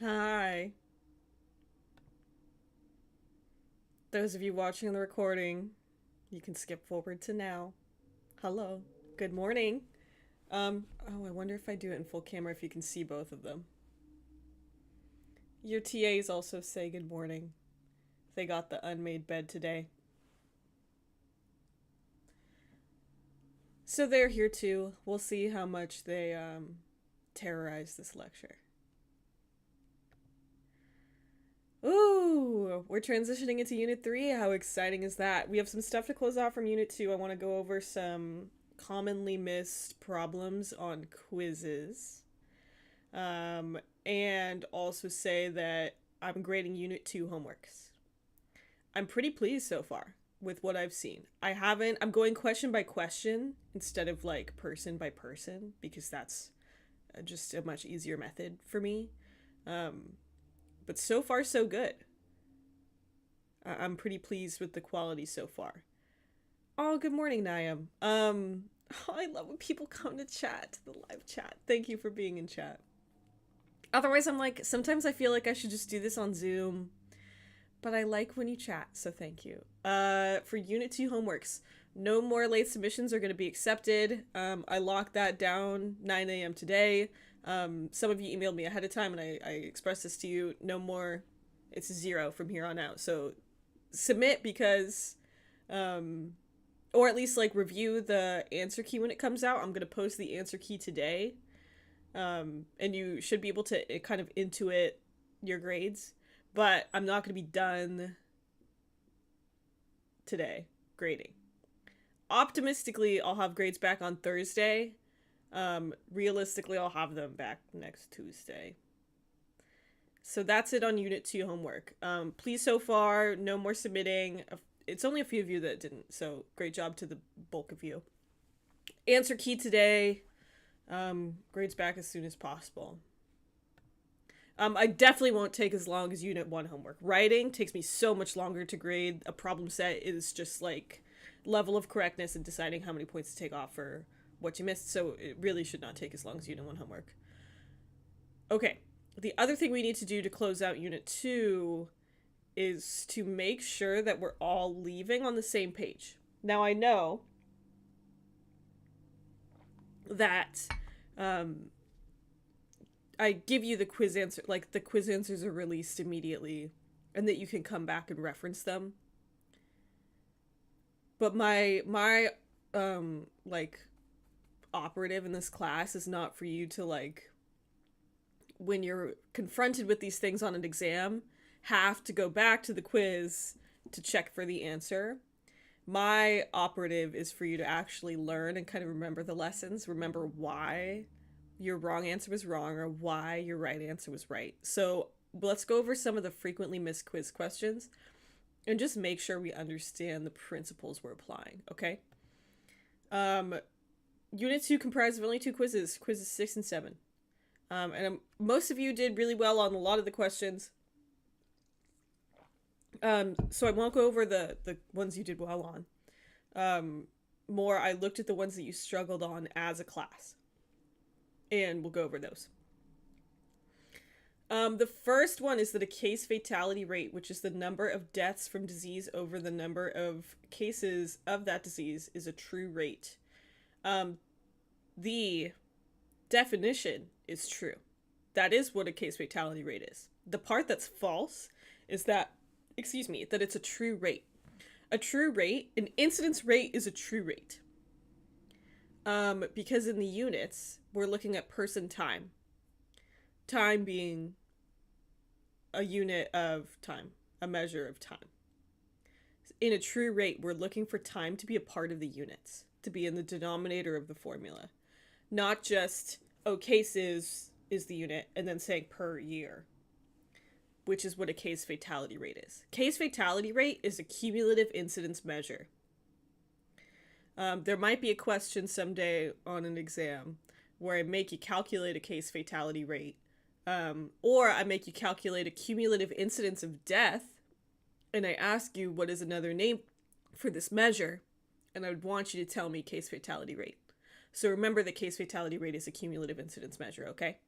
Hi. Those of you watching on the recording, you can skip forward to now. Hello. Good morning. I wonder if I do it in full camera if you can see both of them. Your TAs also say good morning. They got the unmade bed today. So they're here too. We'll see how much they terrorize this lecture. Ooh, we're transitioning into Unit 3. How exciting is that? We have some stuff to close out from Unit 2. I want to go over some commonly missed problems on quizzes. And also say that I'm grading Unit 2 homeworks. I'm pretty pleased so far with what I've seen. I'm going question by question instead of like person by person because that's just a much easier method for me. Um, but so far, so good. I'm pretty pleased with the quality so far. Oh, good morning, Niam. Oh, I love when people come to chat, to the live chat. Thank you for being in chat. Otherwise, I'm like, sometimes I feel like I should just do this on Zoom, but I like when you chat, so thank you. For Unit 2 homeworks, no more late submissions are going to be accepted. I locked that down 9 a.m. today. Some of you emailed me ahead of time, and I expressed this to you. No more. It's 0 from here on out. So submit because, or at least like review the answer key when it comes out. I'm going to post the answer key today. And you should be able to kind of intuit your grades, but I'm not going to be done today grading. Optimistically, I'll have grades back on Thursday. Realistically, I'll have them back next Tuesday. So that's it on Unit 2 homework. Please, so far, no more submitting. It's only a few of you that didn't, so great job to the bulk of you. Answer key today. Grades back as soon as possible. I definitely won't take as long as Unit 1 homework. Writing takes me so much longer to grade. A problem set is just like level of correctness and deciding how many points to take off for what you missed, so it really should not take as long as Unit 1 homework. Okay, the other thing we need to do to close out Unit 2 is to make sure that we're all leaving on the same page. Now, I know that I give you the quiz answer, like the quiz answers are released immediately and that you can come back and reference them. But my like operative in this class is not for you to like when you're confronted with these things on an exam have to go back to the quiz to check for the answer. My operative is for you to actually learn and kind of remember the lessons, remember why your wrong answer was wrong or why your right answer was right. So let's go over some of the frequently missed quiz questions and just make sure we understand the principles we're applying, okay? Unit 2 comprised of only 2 quizzes, quizzes 6 and 7. Most of you did really well on a lot of the questions. So I won't go over the ones you did well on. More, I looked at the ones that you struggled on as a class. And we'll go over those. The first one is that a case fatality rate, which is the number of deaths from disease over the number of cases of that disease, is a true rate. The definition is true. That is what a case fatality rate is. The part that's false is that, that it's a true rate. A true rate, an incidence rate is a true rate. Because in the units, we're looking at person time. Time being a unit of time, a measure of time. In a true rate, we're looking for time to be a part of the units, to be in the denominator of the formula. Not just, cases is the unit, and then saying per year, which is what a case fatality rate is. Case fatality rate is a cumulative incidence measure. There might be a question someday on an exam where I make you calculate a case fatality rate, or I make you calculate a cumulative incidence of death, and I ask you what is another name for this measure, and I would want you to tell me case fatality rate. So remember the case fatality rate is a cumulative incidence measure, okay?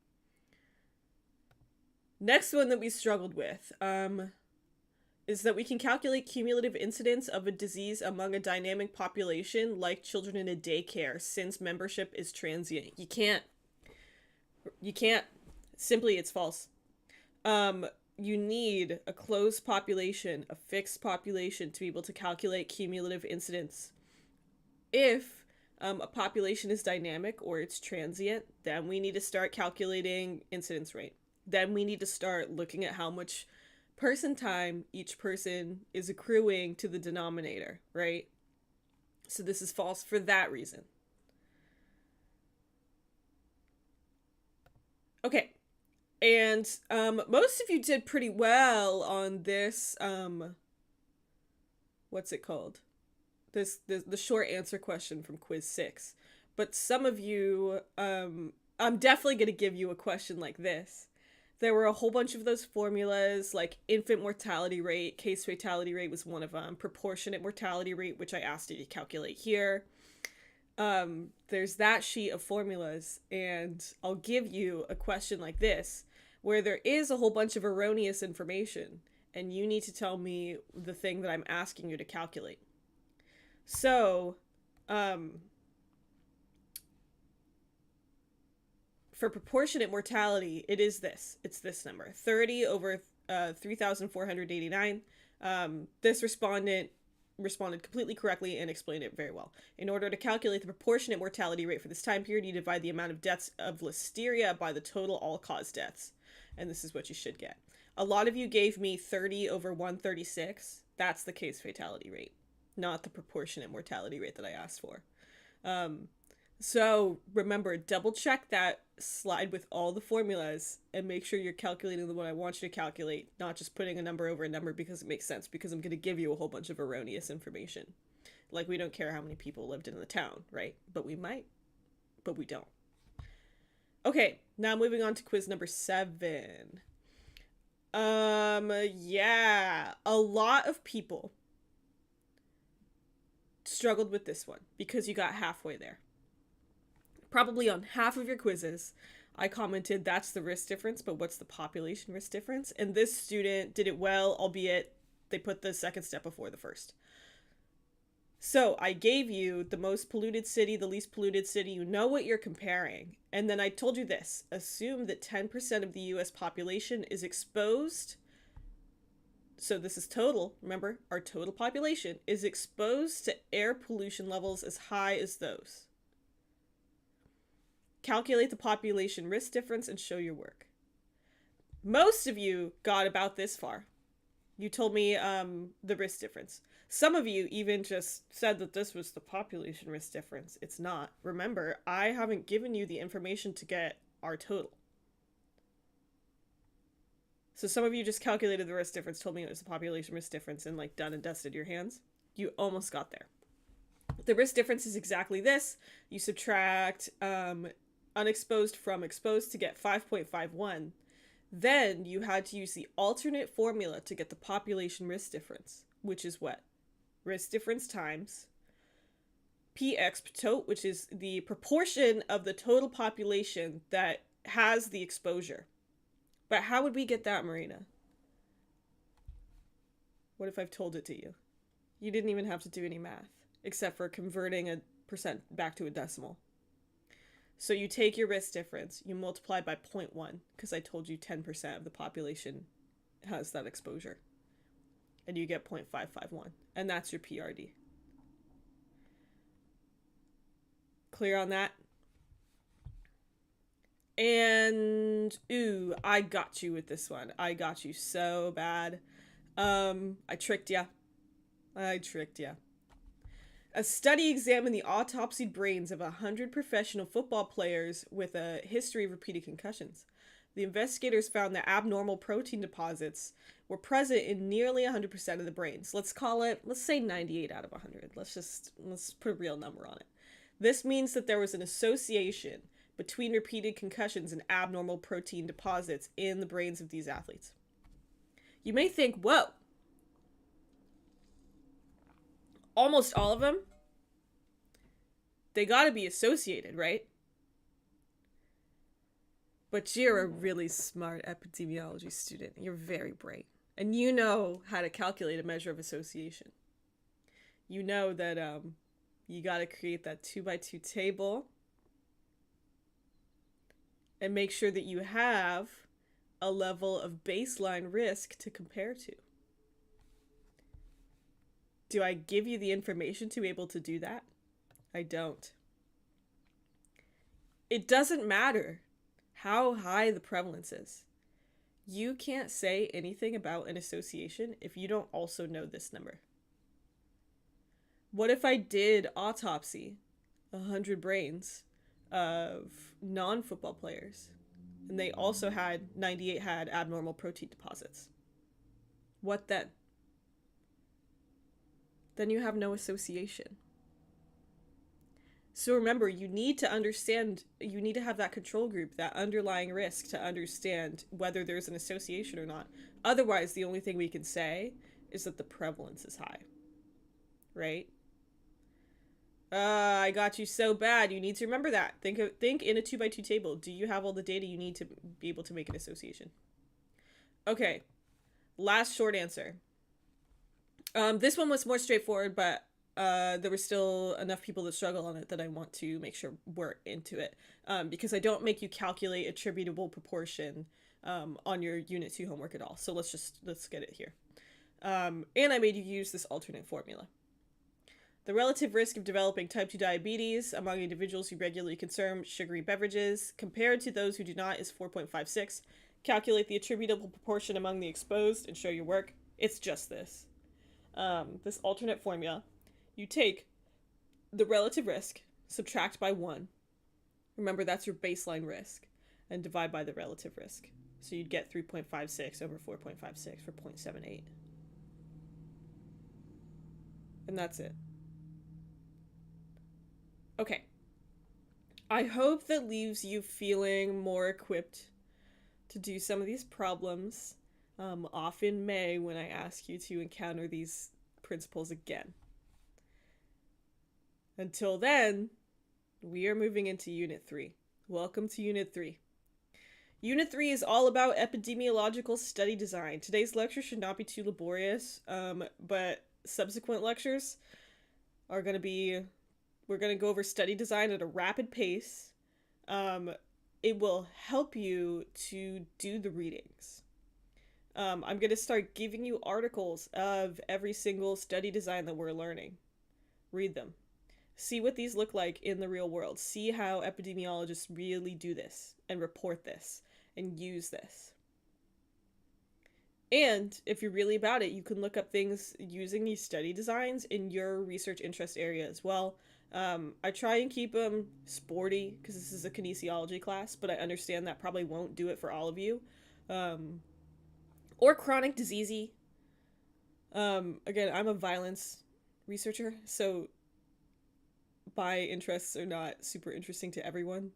Next one that we struggled with is that we can calculate cumulative incidence of a disease among a dynamic population like children in a daycare since membership is transient. You can't. You can't. Simply, it's false. You need a closed population, a fixed population, to be able to calculate cumulative incidence. If a population is dynamic or it's transient, then we need to start calculating incidence rate. Then we need to start looking at how much person time each person is accruing to the denominator, right? So this is false for that reason. Okay. And most of you did pretty well on this what's it called? The short answer question from quiz 6. But some of you I'm definitely going to give you a question like this. There were a whole bunch of those formulas, like infant mortality rate, case fatality rate was one of them, proportionate mortality rate, which I asked you to calculate here. There's that sheet of formulas, and I'll give you a question like this, where there is a whole bunch of erroneous information, and you need to tell me the thing that I'm asking you to calculate. So, for proportionate mortality, it is this. It's this number, 30 over 3,489. This respondent responded completely correctly and explained it very well. In order to calculate the proportionate mortality rate for this time period, you divide the amount of deaths of listeria by the total all-cause deaths. And this is what you should get. A lot of you gave me 30 over 136. That's the case fatality rate, not the proportionate mortality rate that I asked for. So remember, double check that slide with all the formulas and make sure you're calculating the one I want you to calculate, not just putting a number over a number because it makes sense, because I'm going to give you a whole bunch of erroneous information. Like, we don't care how many people lived in the town, right? But we might, but we don't. Okay, now moving on to quiz number 7. Yeah, a lot of people struggled with this one because you got halfway there. Probably on half of your quizzes, I commented, that's the risk difference, but what's the population risk difference? And this student did it well, albeit they put the second step before the first. So I gave you the most polluted city, the least polluted city, you know what you're comparing. And then I told you this, assume that 10% of the US population is exposed. So this is total, remember, our total population is exposed to air pollution levels as high as those. Calculate the population risk difference and show your work. Most of you got about this far. You told me the risk difference. Some of you even just said that this was the population risk difference. It's not. Remember, I haven't given you the information to get our total. So some of you just calculated the risk difference, told me it was the population risk difference, and like done and dusted your hands. You almost got there. The risk difference is exactly this. You subtract unexposed from exposed to get 5.51. Then you had to use the alternate formula to get the population risk difference, which is what? Risk difference times px tot, which is the proportion of the total population that has the exposure. But how would we get that, Marina? What if I've told it to you? You didn't even have to do any math, except for converting a percent back to a decimal. So you take your risk difference, you multiply by 0.1, because I told you 10% of the population has that exposure. And you get 0.551. And that's your PRD. Clear on that? And, ooh, I got you with this one. I got you so bad. I tricked ya. A study examined the autopsied brains of 100 professional football players with a history of repeated concussions. The investigators found that abnormal protein deposits were present in nearly 100% of the brains. Let's say 98 out of 100. Let's put a real number on it. This means that there was an association between repeated concussions and abnormal protein deposits in the brains of these athletes. You may think, whoa, almost all of them, they gotta be associated, right? But you're a really smart epidemiology student. You're very bright. And you know how to calculate a measure of association. You know that you got to create that 2x2 table and make sure that you have a level of baseline risk to compare to. Do I give you the information to be able to do that? I don't. It doesn't matter how high the prevalence is. You can't say anything about an association if you don't also know this number. What if I did autopsy 100 brains of non-football players and they also had 98 had abnormal protein deposits? What then? Then you have no association. So remember, you need to understand, you need to have that control group, that underlying risk to understand whether there's an association or not. Otherwise, the only thing we can say is that the prevalence is high. Right? I got you so bad. You need to remember that. Think in a 2x2 table. Do you have all the data you need to be able to make an association? Okay. Last short answer. This one was more straightforward, but there were still enough people that struggle on it that I want to make sure we're into it. Because I don't make you calculate attributable proportion on your Unit 2 homework at all. So let's get it here. And I made you use this alternate formula. The relative risk of developing type 2 diabetes among individuals who regularly consume sugary beverages compared to those who do not is 4.56. Calculate the attributable proportion among the exposed and show your work. It's just this. This alternate formula. You take the relative risk, subtract by 1. Remember, that's your baseline risk. And divide by the relative risk. So you'd get 3.56 over 4.56 for 0.78. And that's it. Okay. I hope that leaves you feeling more equipped to do some of these problems off in May when I ask you to encounter these principles again. Until then, we are moving into Unit 3. Welcome to Unit 3. Unit 3 is all about epidemiological study design. Today's lecture should not be too laborious, but subsequent lectures are going to be... We're going to go over study design at a rapid pace. It will help you to do the readings. I'm going to start giving you articles of every single study design that we're learning. Read them. See what these look like in the real world. See how epidemiologists really do this and report this and use this. And if you're really about it, you can look up things using these study designs in your research interest area as well. I try and keep them sporty because this is a kinesiology class, but I understand that probably won't do it for all of you. Or chronic diseasey. Again, I'm a violence researcher, so my interests are not super interesting to everyone.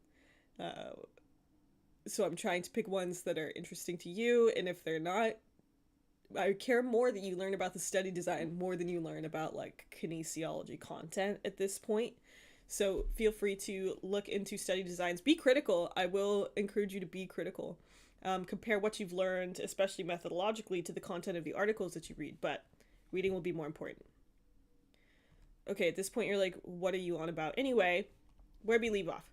So I'm trying to pick ones that are interesting to you, and if they're not, I care more that you learn about the study design more than you learn about like kinesiology content at this point. So feel free to look into study designs. Be critical. I will encourage you to be critical. Compare what you've learned, especially methodologically, to the content of the articles that you read, but reading will be more important. Okay, at this point you're like, what are you on about? Anyway, where'd we leave off?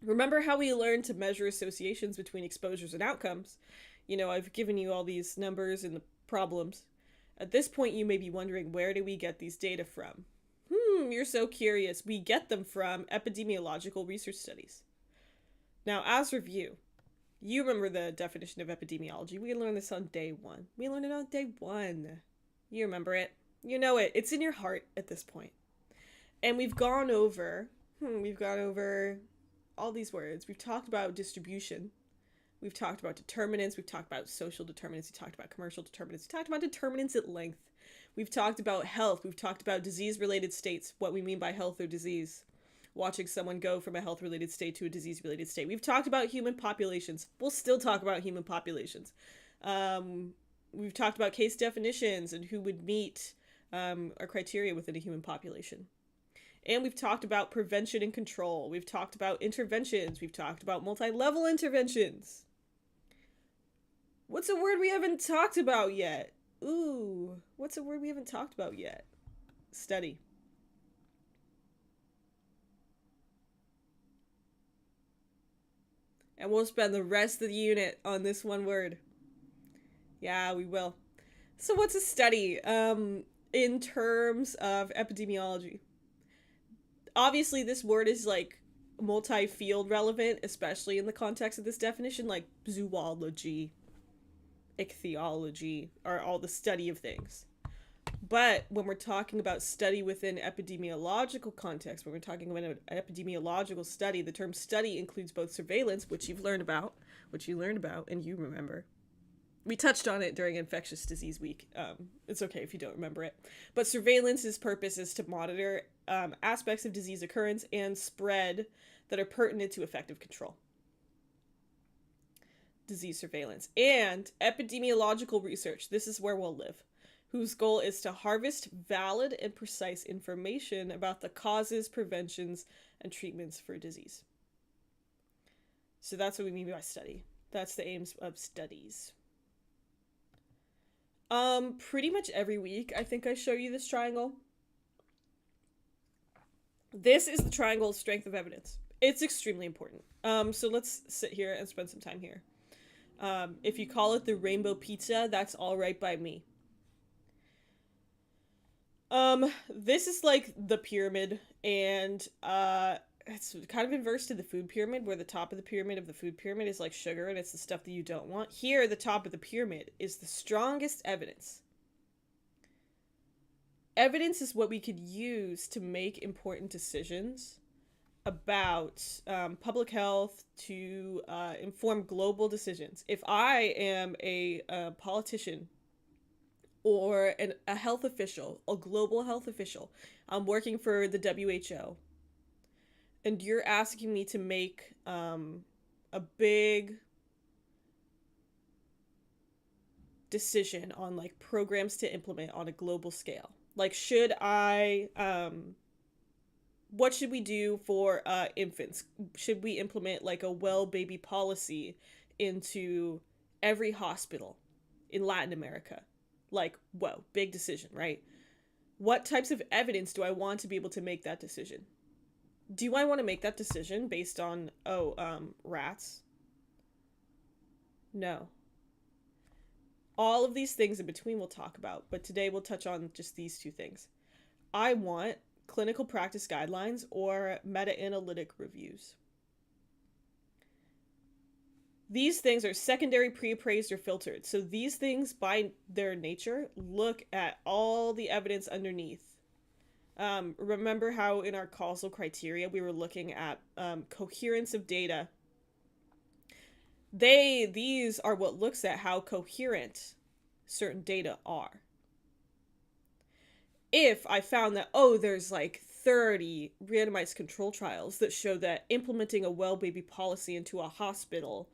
Remember how we learned to measure associations between exposures and outcomes? You know, I've given you all these numbers and the problems. At this point, you may be wondering, where do we get these data from? You're so curious. We get them from epidemiological research studies. Now, as review, you remember the definition of epidemiology. We learned this on day 1. We learned it on day 1. You remember it. You know it. It's in your heart at this point. And we've gone over all these words. We've talked about distribution. We've talked about determinants, we've talked about social determinants, we've talked about commercial determinants, we've talked about determinants at length. We've talked about health, we've talked about disease-related states, what we mean by health or disease. Watching someone go from a health-related state to a disease-related state. We've talked about human populations. We'll still talk about human populations. We've talked about case definitions and who would meet our criteria within a human population. And we've talked about prevention and control. We've talked about interventions. We've talked about multi-level interventions. What's a word we haven't talked about yet? Ooh, what's a word we haven't talked about yet? Study. And we'll spend the rest of the unit on this one word. Yeah, we will. So what's a study? In terms of epidemiology. Obviously, this word is like multi-field relevant, especially in the context of this definition, like zoology, ichthyology, are all the study of things. But when we're talking about study within epidemiological context, when we're talking about an epidemiological study, the term study includes both surveillance, which you learned about, and you remember. We touched on it during Infectious Disease Week. It's okay if you don't remember it. But surveillanc's purpose is to monitor aspects of disease occurrence and spread that are pertinent to effective control. Disease surveillance. And epidemiological research. This is where we'll live. Whose goal is to harvest valid and precise information about the causes, preventions, and treatments for disease. So that's what we mean by study. That's the aims of studies. Pretty much every week, I think I show you this triangle. This is the triangle of strength of evidence. It's extremely important. So let's sit here and spend some time here. If you call it the rainbow pizza, that's all right by me. This is like the pyramid, and it's kind of inverse to the food pyramid, where the top of the food pyramid is like sugar, and it's the stuff that you don't want. Here, the top of the pyramid is the strongest evidence. Evidence is what we could use to make important decisions about public health, to inform global decisions. If I am a politician or a health official, a global health official, I'm working for the WHO, and you're asking me to make a big decision on like programs to implement on a global scale. Like, should I, what should we do for infants? Should we implement like a well baby policy into every hospital in Latin America? Like, whoa, big decision, right? What types of evidence do I want to be able to make that decision? Do I want to make that decision based on, rats? No. All of these things in between we'll talk about, but today we'll touch on just these two things. I want clinical practice guidelines or meta-analytic reviews. These things are secondary, pre-appraised, or filtered. So these things, by their nature, look at all the evidence underneath. Remember how in our causal criteria we were looking at coherence of data. These are what looks at how coherent certain data are. If I found that, there's like 30 randomized control trials that show that implementing a well baby policy into a hospital,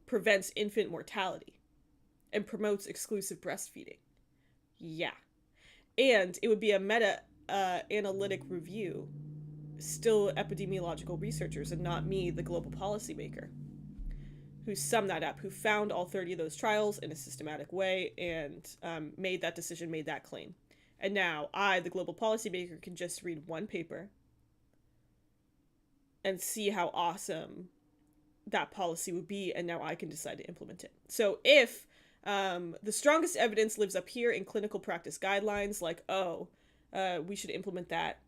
prevents infant mortality and promotes exclusive breastfeeding. Yeah. And it would be a meta-analytic review, still epidemiological researchers and not me, the global policymaker, who summed that up, who found all 30 of those trials in a systematic way and made that decision, made that claim. And now I, the global policymaker, can just read one paper and see how awesome that policy would be, and now I can decide to implement it. So if the strongest evidence lives up here in clinical practice guidelines, like, we should implement that,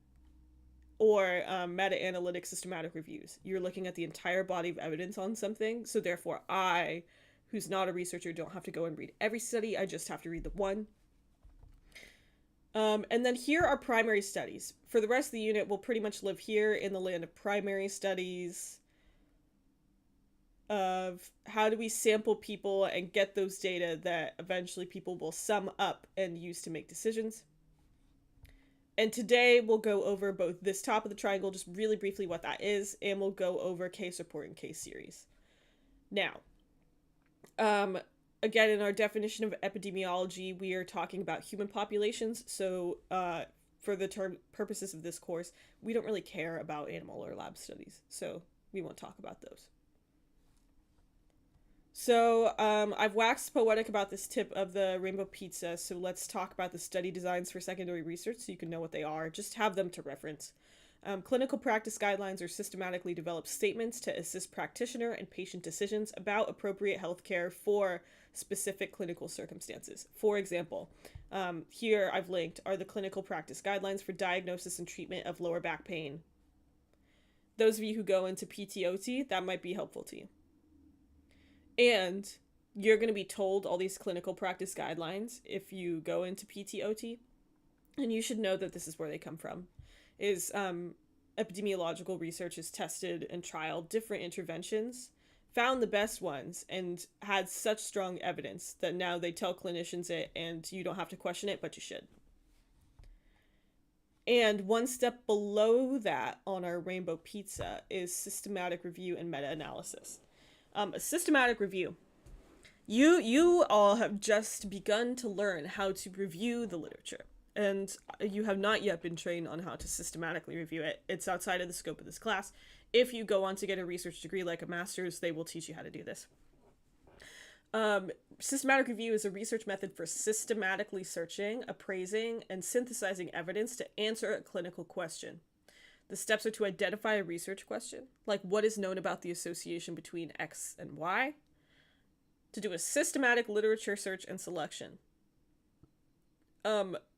or meta-analytic systematic reviews. You're looking at the entire body of evidence on something, so therefore I, who's not a researcher, don't have to go and read every study, I just have to read the one. And then here are primary studies. For the rest of the unit, we'll pretty much live here in the land of primary studies, of how do we sample people and get those data that eventually people will sum up and use to make decisions. And today we'll go over both this top of the triangle, just really briefly what that is, and we'll go over case report and case series. Now, again, in our definition of epidemiology, we are talking about human populations. So for the purposes of this course, we don't really care about animal or lab studies, so we won't talk about those. So I've waxed poetic about this tip of the rainbow pizza, so let's talk about the study designs for secondary research so you can know what they are. Just have them to reference. Clinical practice guidelines are systematically developed statements to assist practitioner and patient decisions about appropriate health care for specific clinical circumstances. For example, here I've linked are the clinical practice guidelines for diagnosis and treatment of lower back pain. Those of you who go into PTOT, that might be helpful to you. And you're going to be told all these clinical practice guidelines if you go into PTOT, and you should know that this is where they come from. Is epidemiological research has tested and trialed different interventions, found the best ones, and had such strong evidence that now they tell clinicians it, and you don't have to question it, but you should. And one step below that on our rainbow pizza is systematic review and meta-analysis. A systematic review. You all have just begun to learn how to review the literature, and you have not yet been trained on how to systematically review it. It's outside of the scope of this class. If you go on to get a research degree like a master's, they will teach you how to do this. Systematic review is a research method for systematically searching, appraising, and synthesizing evidence to answer a clinical question. The steps are to identify a research question, like what is known about the association between X and Y, to do a systematic literature search and selection.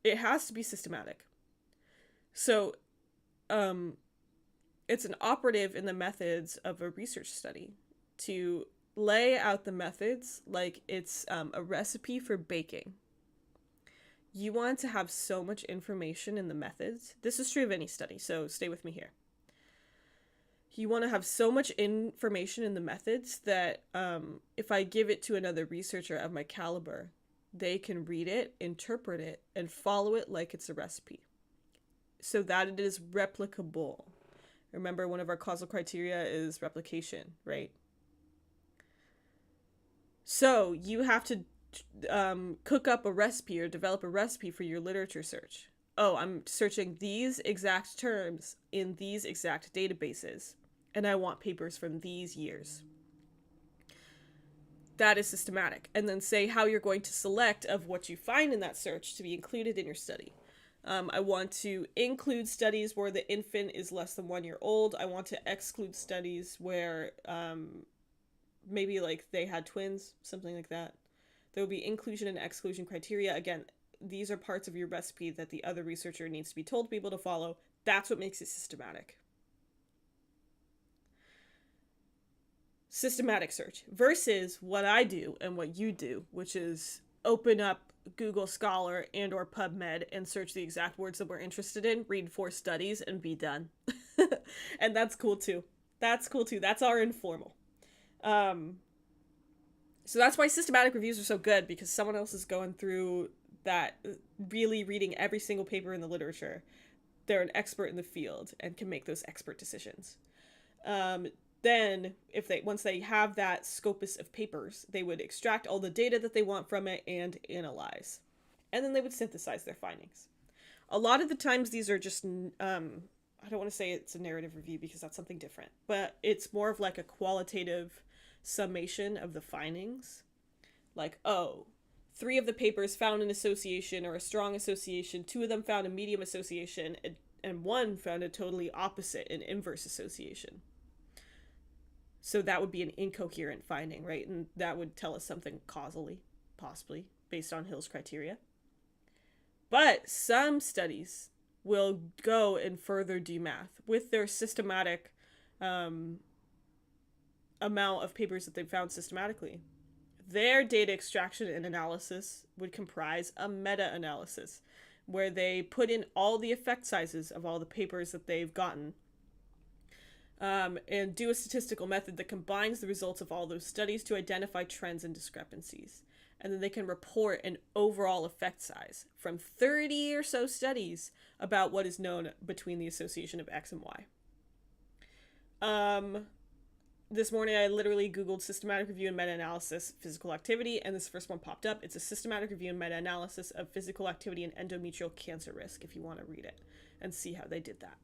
It has to be systematic. So, it's an operative in the methods of a research study to lay out the methods like it's a recipe for baking. You want to have so much information in the methods. This is true of any study, so stay with me here. You want to have so much information in the methods that if I give it to another researcher of my caliber, they can read it, interpret it, and follow it like it's a recipe, so that it is replicable. Remember, one of our causal criteria is replication, right? So you have to cook up a recipe or develop a recipe for your literature search. Oh, I'm searching these exact terms in these exact databases, and I want papers from these years. That is systematic. And then say how you're going to select of what you find in that search to be included in your study. I want to include studies where the infant is less than 1 year old. I want to exclude studies where maybe like they had twins, something like that. There will be inclusion and exclusion criteria. Again, these are parts of your recipe that the other researcher needs to be told to be able to follow. That's what makes it systematic. Systematic search versus what I do and what you do, which is open up Google Scholar and or PubMed and search the exact words that we're interested in, read 4 studies, and be done. And that's cool too. That's cool too. That's our informal. So that's why systematic reviews are so good, because someone else is going through that, really reading every single paper in the literature. They're an expert in the field and can make those expert decisions. Then, once they have that scopus of papers, they would extract all the data that they want from it and analyze. And then they would synthesize their findings. A lot of the times these are just, I don't want to say it's a narrative review because that's something different, but it's more of like a qualitative summation of the findings. Like, 3 of the papers found an association or a strong association, 2 of them found a medium association, and 1 found a totally opposite, an inverse association. So that would be an incoherent finding, right? And that would tell us something causally, possibly, based on Hill's criteria. But some studies will go and further do math with their systematic amount of papers that they've found systematically. Their data extraction and analysis would comprise a meta-analysis, where they put in all the effect sizes of all the papers that they've gotten, and do a statistical method that combines the results of all those studies to identify trends and discrepancies. And then they can report an overall effect size from 30 or so studies about what is known between the association of X and Y. this morning I literally Googled systematic review and meta-analysis physical activity, and this first one popped up. It's a systematic review and meta-analysis of physical activity and endometrial cancer risk, if you want to read it and see how they did that.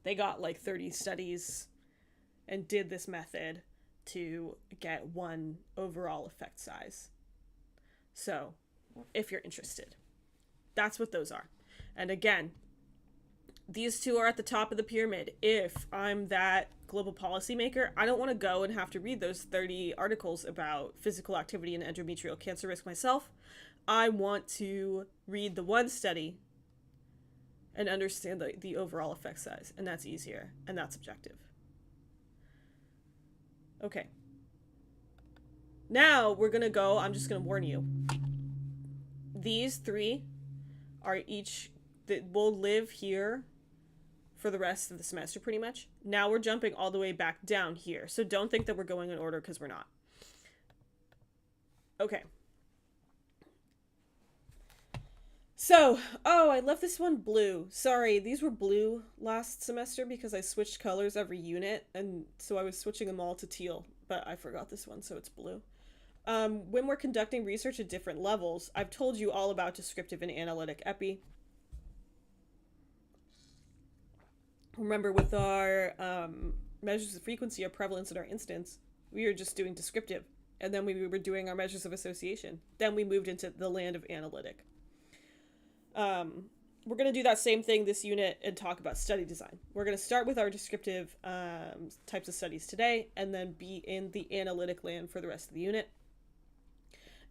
They got like 30 studies and did this method to get one overall effect size. So, if you're interested, that's what those are. And again, these two are at the top of the pyramid. If I'm that global policymaker, I don't want to go and have to read those 30 articles about physical activity and endometrial cancer risk myself. I want to read the one study and understand the overall effect size. And that's easier. And that's objective. Okay. Now we're going to go, I'm just going to warn you. These three are each, that will live here for the rest of the semester pretty much. Now we're jumping all the way back down here. So don't think that we're going in order, because we're not. Okay. So, oh, I left this one blue. Sorry, these were blue last semester because I switched colors every unit, and so I was switching them all to teal, but I forgot this one, so it's blue. When we're conducting research at different levels, I've told you all about descriptive and analytic epi. Remember, with our measures of frequency or prevalence in our instance, we were just doing descriptive, and then we were doing our measures of association. Then we moved into the land of analytic. We're going to do that same thing this unit and talk about study design. We're going to start with our descriptive types of studies today, and then be in the analytic land for the rest of the unit.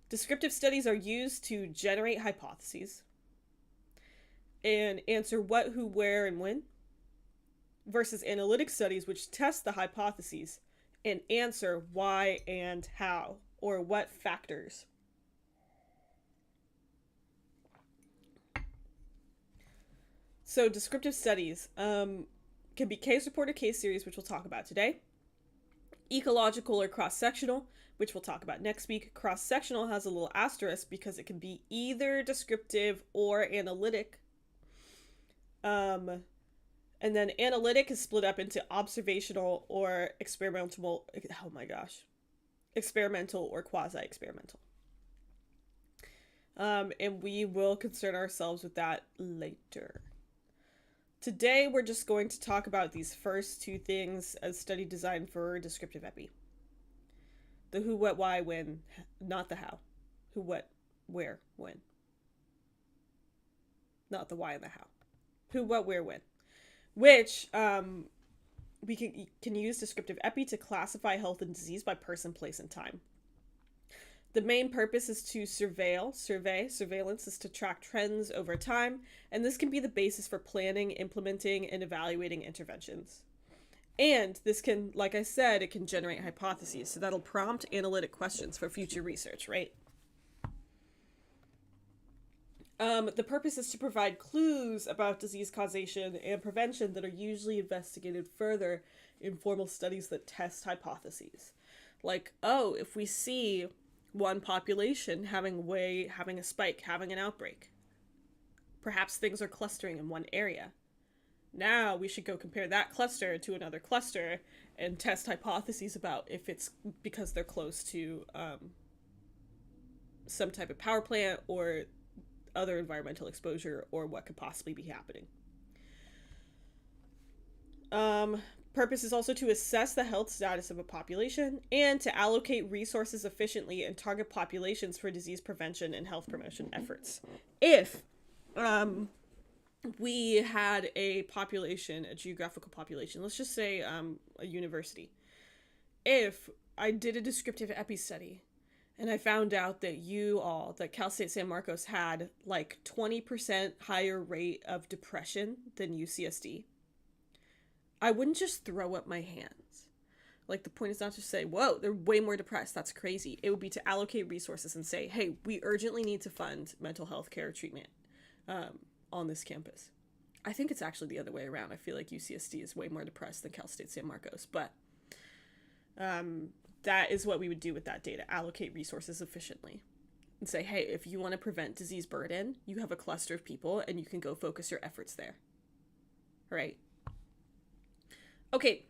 Descriptive studies are used to generate hypotheses and answer what, who, where, and when, versus analytic studies, which test the hypotheses and answer why and how, or what factors. So descriptive studies can be case report or case series, which we'll talk about today. Ecological or cross-sectional, which we'll talk about next week. Cross-sectional has a little asterisk because it can be either descriptive or analytic. And then analytic is split up into observational or experimental. Oh my gosh. Experimental or quasi-experimental. And we will concern ourselves with that later. Today, we're just going to talk about these first two things as study design for descriptive epi. The who, what, why, when, not the how. Who, what, where, when. Not the why and the how. Who, what, where, when. Which, we can use descriptive epi to classify health and disease by person, place, and time. The main purpose is to surveillance is to track trends over time, and this can be the basis for planning, implementing, and evaluating interventions. And this can, like I said, it can generate hypotheses, so that'll prompt analytic questions for future research, right? The purpose is to provide clues about disease causation and prevention that are usually investigated further in formal studies that test hypotheses. Like, oh, if we see one population having a spike, having an outbreak, perhaps things are clustering in one area. Now we should go compare that cluster to another cluster and test hypotheses about if it's because they're close to some type of power plant or other environmental exposure, or what could possibly be happening. Purpose is also to assess the health status of a population and to allocate resources efficiently and target populations for disease prevention and health promotion efforts. If we had a population, a geographical population, let's just say a university. If I did a descriptive epi study and I found out that Cal State San Marcos had like 20% higher rate of depression than UCSD, I wouldn't just throw up my hands. Like, the point is not to say, whoa, they're way more depressed, that's crazy. It would be to allocate resources and say, hey, we urgently need to fund mental health care treatment on this campus. I think it's actually the other way around. I feel like UCSD is way more depressed than Cal State San Marcos, but that is what we would do with that data, allocate resources efficiently. And say, hey, if you want to prevent disease burden, you have a cluster of people and you can go focus your efforts there. All right? Okay,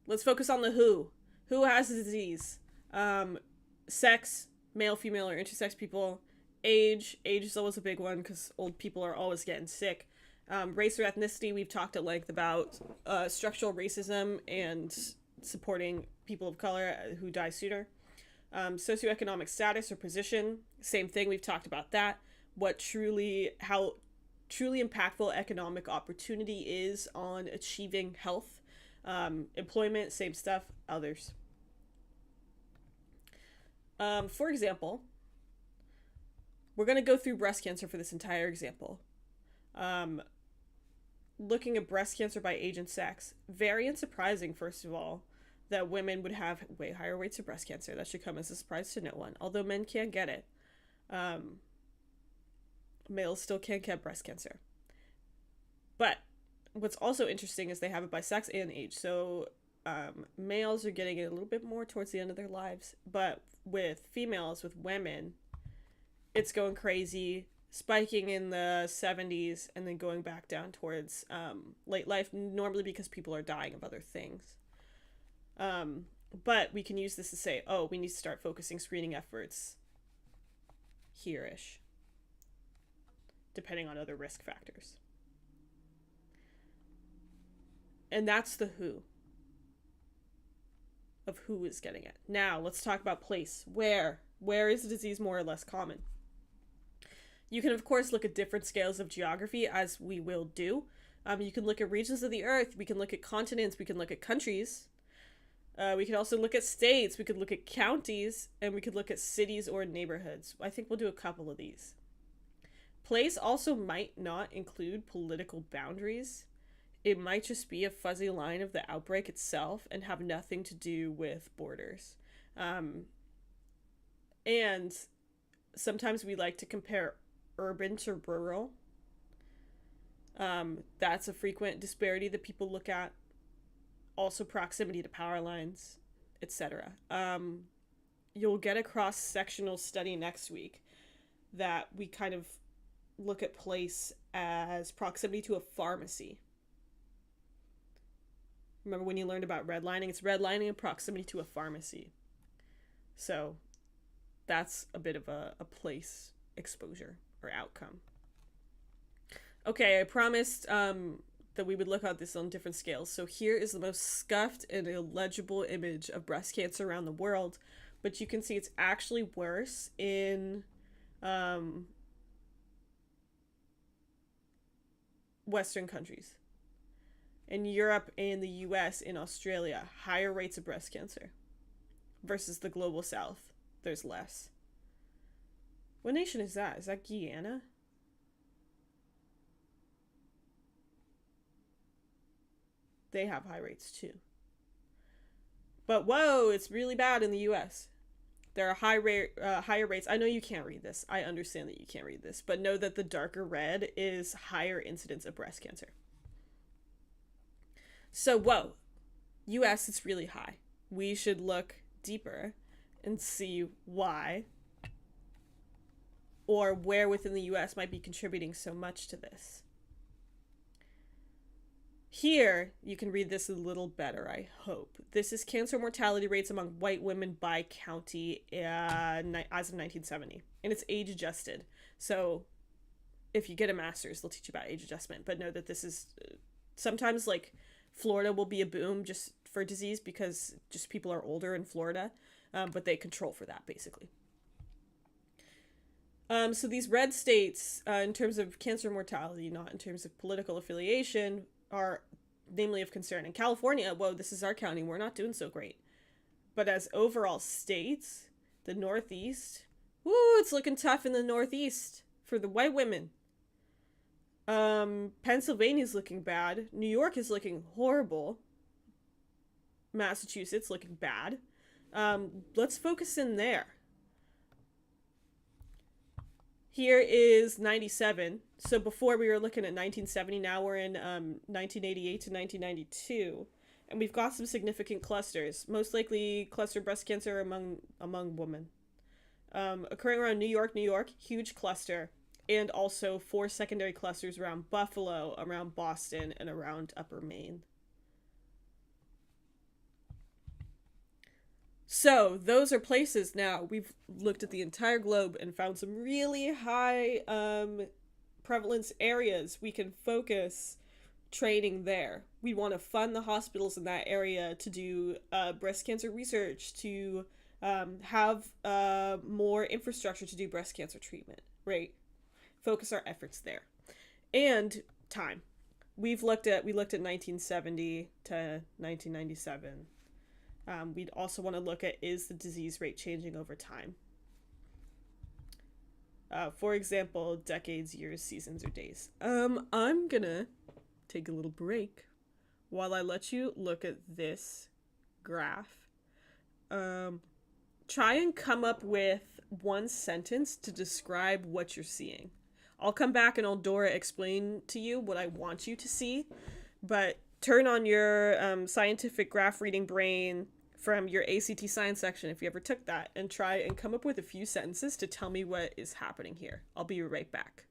let's focus on the who. Who has the disease? Um, Sex, male, female, or intersex people. Age is always a big one because old people are always getting sick. Race or ethnicity, we've talked at length about structural racism and supporting people of color who die sooner. Socioeconomic status or position, same thing, we've talked about that. How truly impactful economic opportunity is on achieving health. Employment, same stuff, others. For example, we're going to go through breast cancer for this entire example. Looking at breast cancer by age and sex, very unsurprising, first of all, that women would have way higher rates of breast cancer. That should come as a surprise to no one, although men can't get it. Males still can't get breast cancer. But what's also interesting is they have it by sex and age. So males are getting it a little bit more towards the end of their lives, but with females, with women, it's going crazy, spiking in the 70s and then going back down towards late life, normally because people are dying of other things. But we can use this to say, oh, we need to start focusing screening efforts here-ish, depending on other risk factors. And that's the who of who is getting it. Now, let's talk about place. Where is the disease more or less common? You can, of course, look at different scales of geography, as we will do. You can look at regions of the earth. We can look at continents. We can look at countries. We can also look at states. We could look at counties. And we could look at cities or neighborhoods. I think we'll do a couple of these. Place also might not include political boundaries. It might just be a fuzzy line of the outbreak itself and have nothing to do with borders. And sometimes we like to compare urban to rural. That's a frequent disparity that people look at. Also proximity to power lines, etc. You'll get a cross-sectional study next week that we kind of look at place as proximity to a pharmacy. Remember when you learned about redlining? It's redlining and proximity to a pharmacy. So that's a bit of a place exposure or outcome. Okay, I promised that we would look at this on different scales. So here is the most scuffed and illegible image of breast cancer around the world. But you can see it's actually worse in Western countries. In Europe and the US, in Australia, higher rates of breast cancer. Versus the global south, there's less. What nation is that? Is that Guyana? They have high rates too. But whoa, it's really bad in the US. There are higher rates. I know you can't read this. I understand that you can't read this. But know that the darker red is higher incidence of breast cancer. So, whoa, US, it's really high. We should look deeper and see why or where within the US might be contributing so much to this. Here, you can read this a little better, I hope. This is cancer mortality rates among white women by county as of 1970. And it's age adjusted. So if you get a master's, they'll teach you about age adjustment. But know that this is sometimes like Florida will be a boom just for disease because just people are older in Florida. But they control for that, basically. So these red states, in terms of cancer mortality, not in terms of political affiliation, are namely of concern. In California, whoa, this is our county, we're not doing so great. But as overall states, the Northeast, woo, it's looking tough in the Northeast for the white women. Pennsylvania's looking bad. New York is looking horrible. Massachusetts looking bad. Let's focus in there. Here is 97. So before we were looking at 1970, now we're in 1988 to 1992. And we've got some significant clusters. Most likely cluster breast cancer among women. Occurring around New York, huge cluster. And also 4 secondary clusters around Buffalo, around Boston, and around Upper Maine. So those are places now. We've looked at the entire globe and found some really high prevalence areas. We can focus training there. We want to fund the hospitals in that area to do breast cancer research, to have more infrastructure to do breast cancer treatment, right? Focus our efforts there. And time. We looked at 1970 to 1997. We'd also want to look at, is the disease rate changing over time? For example, decades, years, seasons, or days. I'm gonna take a little break while I let you look at this graph. Try and come up with one sentence to describe what you're seeing. I'll come back and I'll Dora explain to you what I want you to see, but turn on your scientific graph reading brain from your ACT science section if you ever took that, and try and come up with a few sentences to tell me what is happening here. I'll be right back.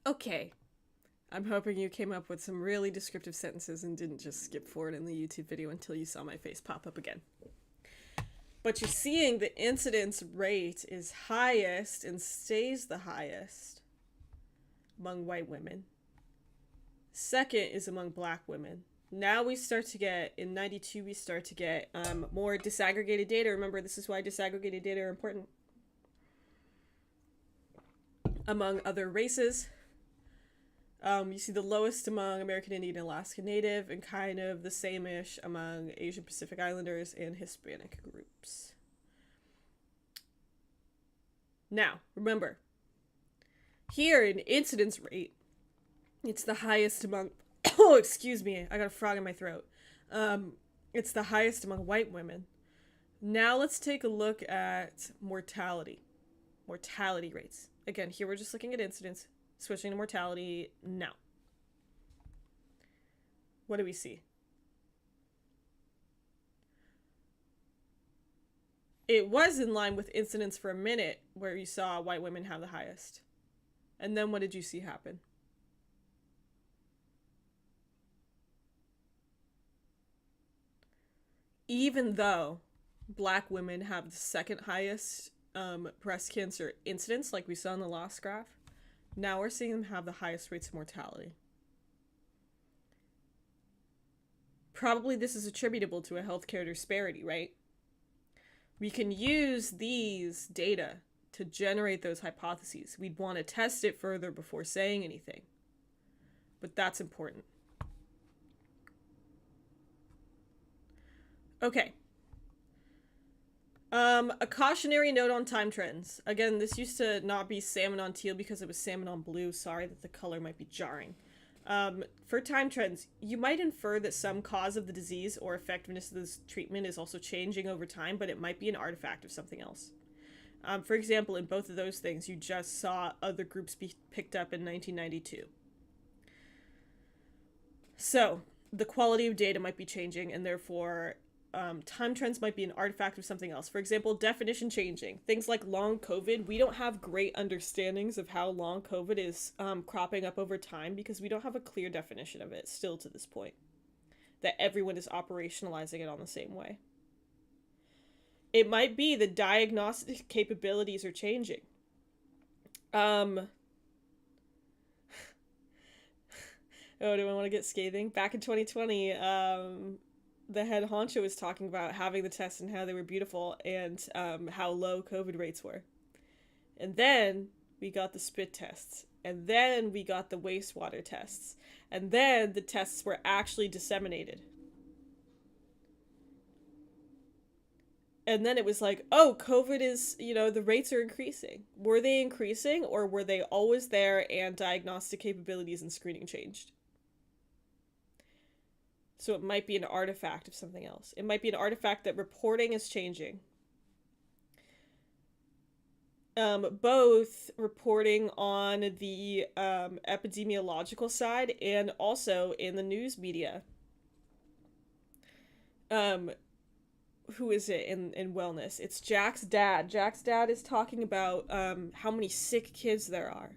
Okay, I'm hoping you came up with some really descriptive sentences and didn't just skip forward in the YouTube video until you saw my face pop up again. But you're seeing the incidence rate is highest and stays the highest among white women. Second is among black women. Now we start to get, in 92, we start to get more disaggregated data. Remember, this is why disaggregated data are important. Among other races, you see the lowest among American Indian and Alaska Native, and kind of the same-ish among Asian Pacific Islanders and Hispanic groups. Now, remember, here in incidence rate, it's the highest among, oh, excuse me, I got a frog in my throat. It's the highest among white women. Now let's take a look at mortality rates. Again, here we're just looking at incidence. Switching to mortality now. What do we see? It was in line with incidence for a minute where you saw white women have the highest. And then what did you see happen? Even though black women have the second highest breast cancer incidence, like we saw in the last graph, now we're seeing them have the highest rates of mortality. Probably this is attributable to a healthcare disparity, right? We can use these data to generate those hypotheses. We'd want to test it further before saying anything, but that's important. Okay. A cautionary note on time trends. Again, this used to not be salmon on teal because it was salmon on blue. Sorry that the color might be jarring. For time trends, you might infer that some cause of the disease or effectiveness of this treatment is also changing over time, but it might be an artifact of something else. For example, in both of those things, you just saw other groups be picked up in 1992. So, the quality of data might be changing, and therefore, time trends might be an artifact of something else. For example, definition changing. Things like long COVID, we don't have great understandings of how long COVID is cropping up over time because we don't have a clear definition of it still to this point. That everyone is operationalizing it on the same way. It might be the diagnostic capabilities are changing. Um, oh, do I want to get scathing? Back in 2020, the head honcho was talking about having the tests and how they were beautiful and how low COVID rates were. And then we got the spit tests. And then we got the wastewater tests. And then the tests were actually disseminated. And then it was like, oh, COVID is, the rates are increasing. Were they increasing or were they always there and diagnostic capabilities and screening changed? So it might be an artifact of something else. It might be an artifact that reporting is changing. Both reporting on the epidemiological side and also in the news media. Who is it in wellness? It's Jack's dad. Jack's dad is talking about how many sick kids there are.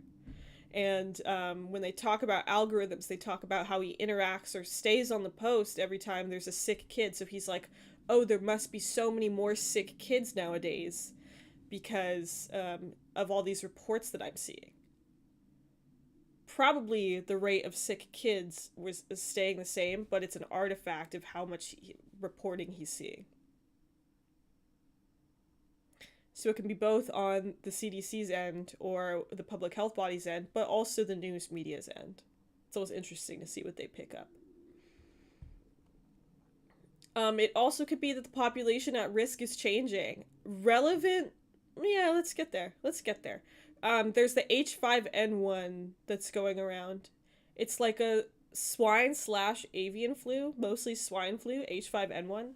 And when they talk about algorithms, they talk about how he interacts or stays on the post every time there's a sick kid. So he's like, oh, there must be so many more sick kids nowadays because of all these reports that I'm seeing. Probably the rate of sick kids is staying the same, but it's an artifact of how much reporting he's seeing. So it can be both on the CDC's end or the public health body's end, but also the news media's end. It's always interesting to see what they pick up. It also could be that the population at risk is changing. Relevant? Yeah, let's get there. There's the H5N1 that's going around. It's like a swine/avian flu, mostly swine flu, H5N1.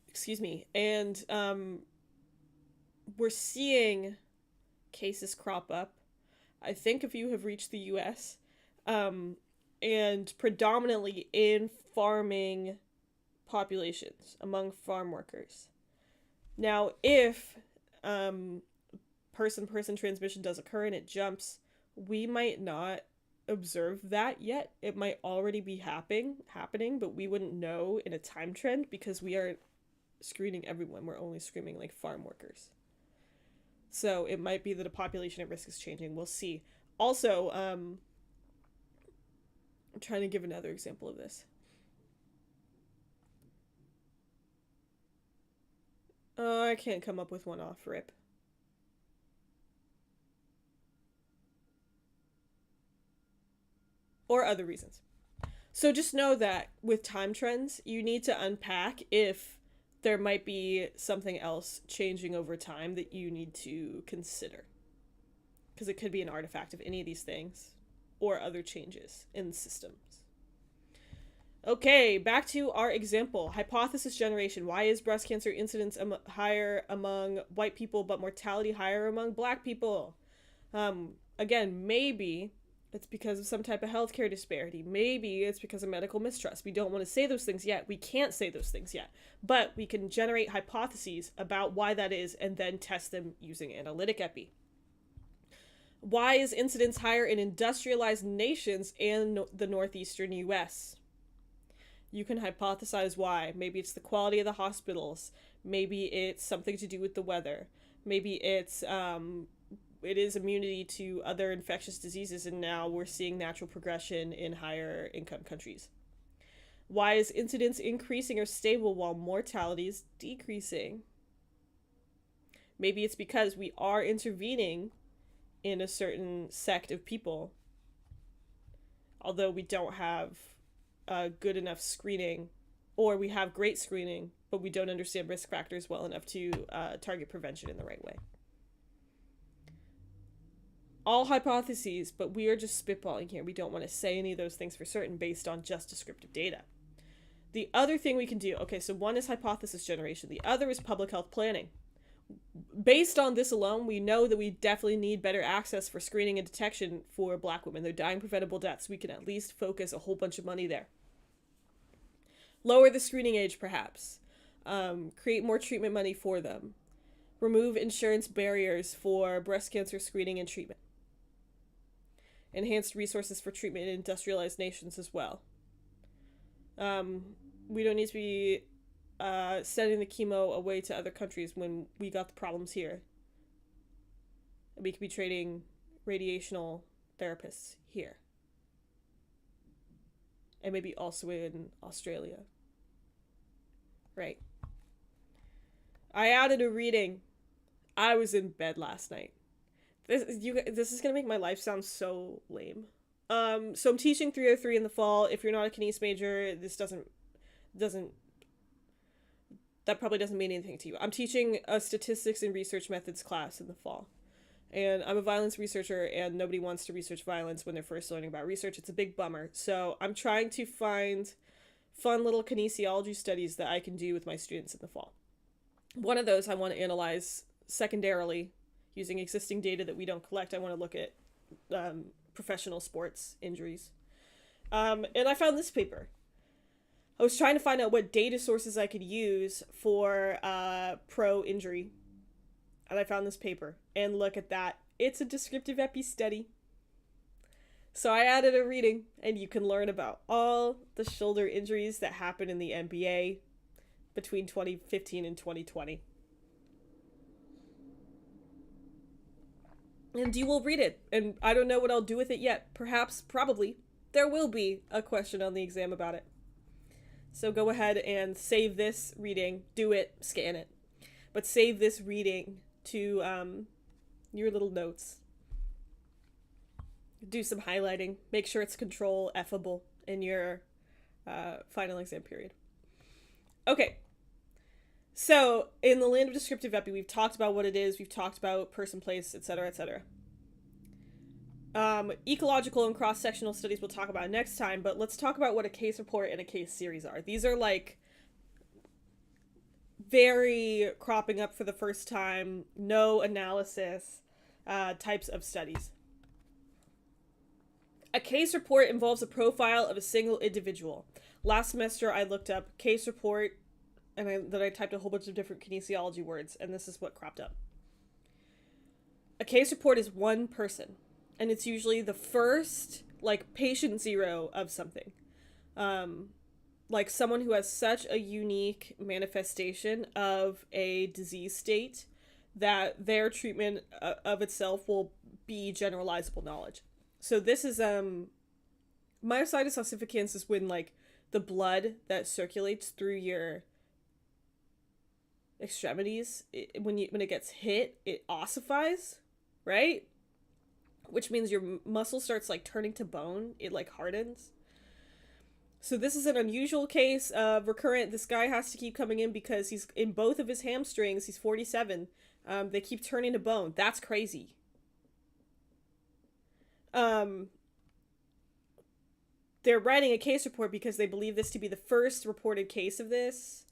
Excuse me. And we're seeing cases crop up. I think a few have reached the US, and predominantly in farming populations, among farm workers. Now, if person-person transmission does occur and it jumps, we might not observe that yet. It might already be happening, but we wouldn't know in a time trend because we aren't screening everyone. We're only screening like farm workers. So it might be that a population at risk is changing. We'll see. Also, I'm trying to give another example of this. I can't come up with one off rip. Or other reasons. So just know that with time trends, you need to unpack if there might be something else changing over time that you need to consider. Because it could be an artifact of any of these things or other changes in systems. Okay, back to our example. Hypothesis generation. Why is breast cancer incidence higher among white people but mortality higher among black people? Again, maybe it's because of some type of healthcare disparity. Maybe it's because of medical mistrust. We don't want to say those things yet. We can't say those things yet. But we can generate hypotheses about why that is and then test them using analytic epi. Why is incidence higher in industrialized nations and the northeastern US? You can hypothesize why. Maybe it's the quality of the hospitals. Maybe it's something to do with the weather. Maybe it is immunity to other infectious diseases, and now we're seeing natural progression in higher income countries. Why is incidence increasing or stable while mortality is decreasing? Maybe it's because we are intervening in a certain sect of people, although we don't have good enough screening or we have great screening, but we don't understand risk factors well enough to target prevention in the right way. All hypotheses, but we are just spitballing here. We don't want to say any of those things for certain based on just descriptive data. The other thing we can do, okay, so one is hypothesis generation. The other is public health planning. Based on this alone, we know that we definitely need better access for screening and detection for Black women. They're dying preventable deaths. We can at least focus a whole bunch of money there. Lower the screening age, perhaps. Create more treatment money for them. Remove insurance barriers for breast cancer screening and treatment. Enhanced resources for treatment in industrialized nations as well. We don't need to be sending the chemo away to other countries when we got the problems here. We could be trading radiational therapists here. And maybe also in Australia. Right. I added a reading. I was in bed last night. This is gonna make my life sound so lame. So I'm teaching 303 in the fall. If you're not a kines major, this doesn't that probably doesn't mean anything to you. I'm teaching a statistics and research methods class in the fall. And I'm a violence researcher, and nobody wants to research violence when they're first learning about research. It's a big bummer. So I'm trying to find fun little kinesiology studies that I can do with my students in the fall. One of those I want to analyze secondarily using existing data that we don't collect. I want to look at professional sports injuries. And I found this paper. I was trying to find out what data sources I could use for pro-injury. And I found this paper. And look at that. It's a descriptive epi study. So I added a reading, and you can learn about all the shoulder injuries that happened in the NBA between 2015 and 2020. And you will read it, and I don't know what I'll do with it yet. Perhaps, probably, there will be a question on the exam about it. So go ahead and save this reading. Do it, scan it. But save this reading to your little notes. Do some highlighting. Make sure it's control F-able in your final exam period. Okay. So, in the land of descriptive epi, we've talked about what it is. We've talked about person, place, etc., etc. Ecological and cross-sectional studies we'll talk about next time, but let's talk about what a case report and a case series are. These are like very cropping up for the first time, no analysis types of studies. A case report involves a profile of a single individual. Last semester I looked up case report and I typed a whole bunch of different kinesiology words, and this is what cropped up. A case report is one person, and it's usually the first, like, patient zero of something. Like someone who has such a unique manifestation of a disease state that their treatment of itself will be generalizable knowledge. So this is, myositis ossificans is when, like, the blood that circulates through your extremities, when it gets hit, it ossifies, right? Which means your muscle starts, like, turning to bone. It, like, hardens. So this is an unusual case of recurrent. This guy has to keep coming in because he's in both of his hamstrings. He's 47. They keep turning to bone. That's crazy. They're writing a case report because they believe this to be the first reported case of this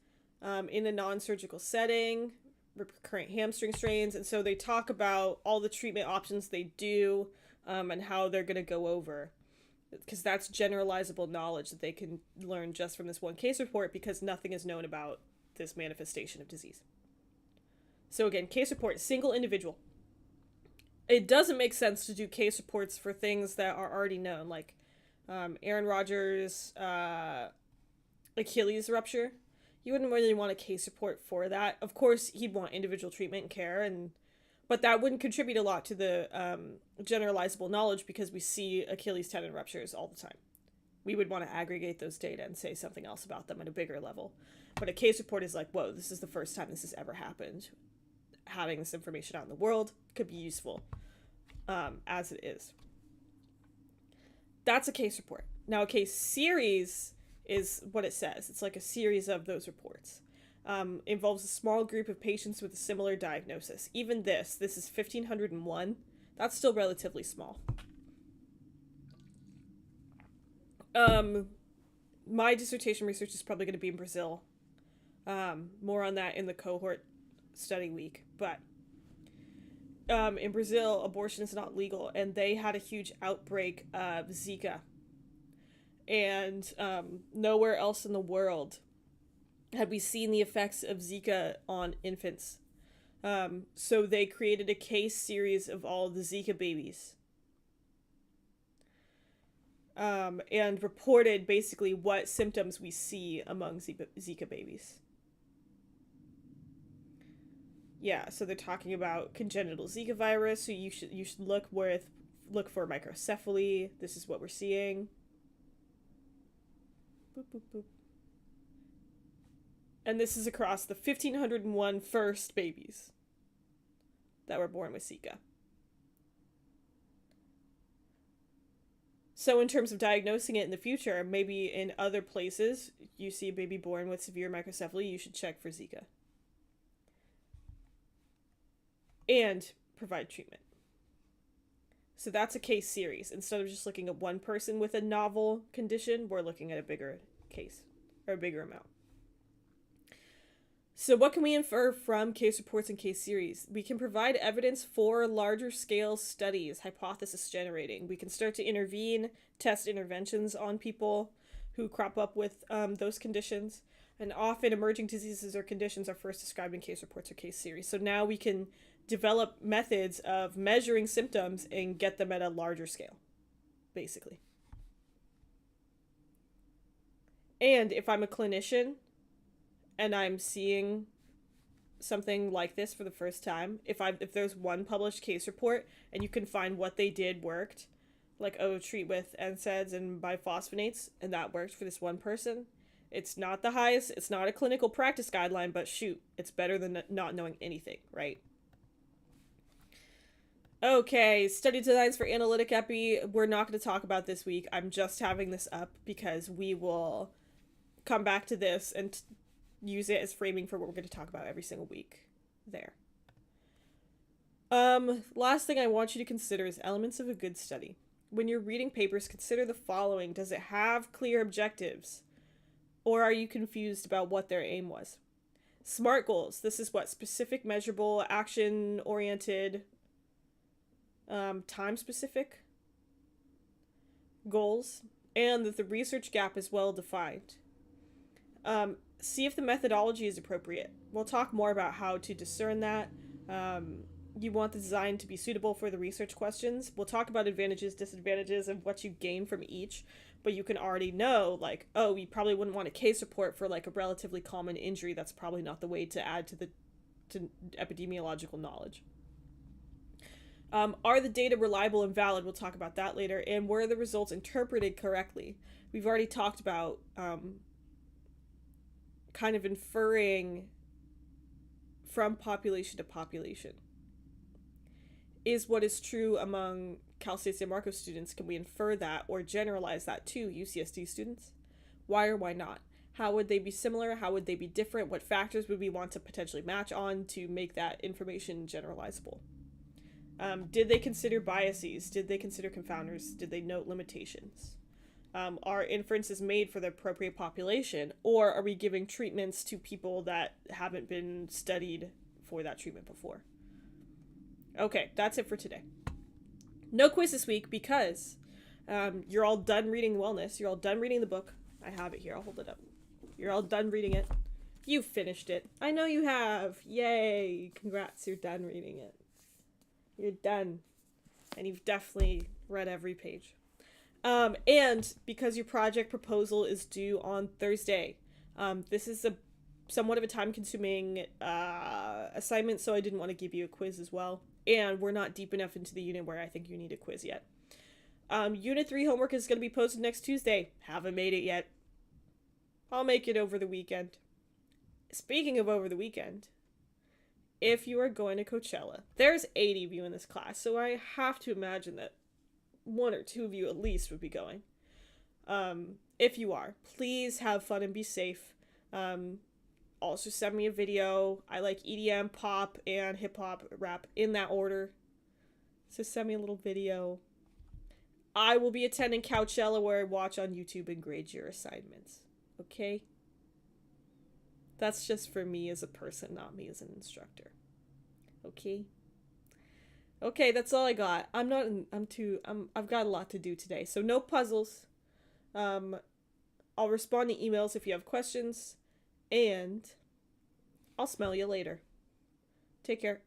in a non-surgical setting, recurrent hamstring strains. And so they talk about all the treatment options they do and how they're going to go over. Because that's generalizable knowledge that they can learn just from this one case report because nothing is known about this manifestation of disease. So again, case report, single individual. It doesn't make sense to do case reports for things that are already known, like Aaron Rodgers' Achilles rupture. You wouldn't really want a case report for that. Of course, he'd want individual treatment and care, but that wouldn't contribute a lot to the generalizable knowledge because we see Achilles tendon ruptures all the time. We would want to aggregate those data and say something else about them at a bigger level. But a case report is like, whoa, this is the first time this has ever happened. Having this information out in the world could be useful as it is. That's a case report. Now, a case series is what it says. It's like a series of those reports. Involves a small group of patients with a similar diagnosis. Even this is 1,501. That's still relatively small. My dissertation research is probably going to be in Brazil. More on that in the cohort study week. But in Brazil, abortion is not legal, and they had a huge outbreak of Zika. And nowhere else in the world had we seen the effects of Zika on infants. So they created a case series of all the Zika babies. And reported basically what symptoms we see among Zika babies. Yeah, so they're talking about congenital Zika virus. So you should look for microcephaly. This is what we're seeing. Boop, boop, boop. And this is across the 1,501 first babies that were born with Zika. So in terms of diagnosing it in the future, maybe in other places you see a baby born with severe microcephaly, you should check for Zika. And provide treatment. So that's a case series. Instead of just looking at one person with a novel condition, we're looking at a bigger case, or a bigger amount. So what can we infer from case reports and case series? We can provide evidence for larger scale studies, hypothesis generating. We can start to intervene, test interventions on people who crop up with those conditions. And often emerging diseases or conditions are first described in case reports or case series. So now we can develop methods of measuring symptoms and get them at a larger scale, basically. And if I'm a clinician and I'm seeing something like this for the first time, if there's one published case report and you can find what they did worked, like, treat with NSAIDs and biphosphonates, and that worked for this one person, it's not the highest, it's not a clinical practice guideline, but shoot, it's better than not knowing anything, right? Okay, study designs for analytic epi. We're not going to talk about this week. I'm just having this up because we will come back to this and use it as framing for what we're going to talk about every single week there. Last thing I want you to consider is elements of a good study. When you're reading papers, consider the following. Does it have clear objectives? Or are you confused about what their aim was? SMART goals. This is what? Specific, measurable, action-oriented, time-specific goals. And that the research gap is well defined. See if the methodology is appropriate. We'll talk more about how to discern that. You want the design to be suitable for the research questions. We'll talk about advantages, disadvantages, and what you gain from each. But you can already know, like, oh, you probably wouldn't want a case report for, like, a relatively common injury. That's probably not the way to add to epidemiological knowledge. Are the data reliable and valid? We'll talk about that later. And were the results interpreted correctly? We've already talked about kind of inferring from population to population. Is what is true among Cal State San Marcos students, can we infer that or generalize that to UCSD students? Why or why not? How would they be similar? How would they be different? What factors would we want to potentially match on to make that information generalizable? Did they consider biases? Did they consider confounders? Did they note limitations? Are inferences made for the appropriate population, or are we giving treatments to people that haven't been studied for that treatment before? Okay, that's it for today. No quiz this week because you're all done reading Wellness. You're all done reading the book. I have it here. I'll hold it up. You're all done reading it. You've finished it. I know you have. Yay. Congrats. You're done reading it. You're done. And you've definitely read every page. And because your project proposal is due on Thursday, this is somewhat of a time-consuming assignment, so I didn't want to give you a quiz as well. And we're not deep enough into the unit where I think you need a quiz yet. Unit 3 homework is going to be posted next Tuesday. Haven't made it yet. I'll make it over the weekend. Speaking of over the weekend, if you are going to Coachella, there's 80 of you in this class, so I have to imagine that 1 or 2 of you at least would be going. If you are, please have fun and be safe. Also send me a video. I like EDM, pop, and hip hop rap in that order. So send me a little video. I will be attending Coachella where I watch on YouTube and grade your assignments. Okay? That's just for me as a person, not me as an instructor. Okay? Okay, that's all I got. I've got a lot to do today. So no puzzles. I'll respond to emails if you have questions, and I'll smell you later. Take care.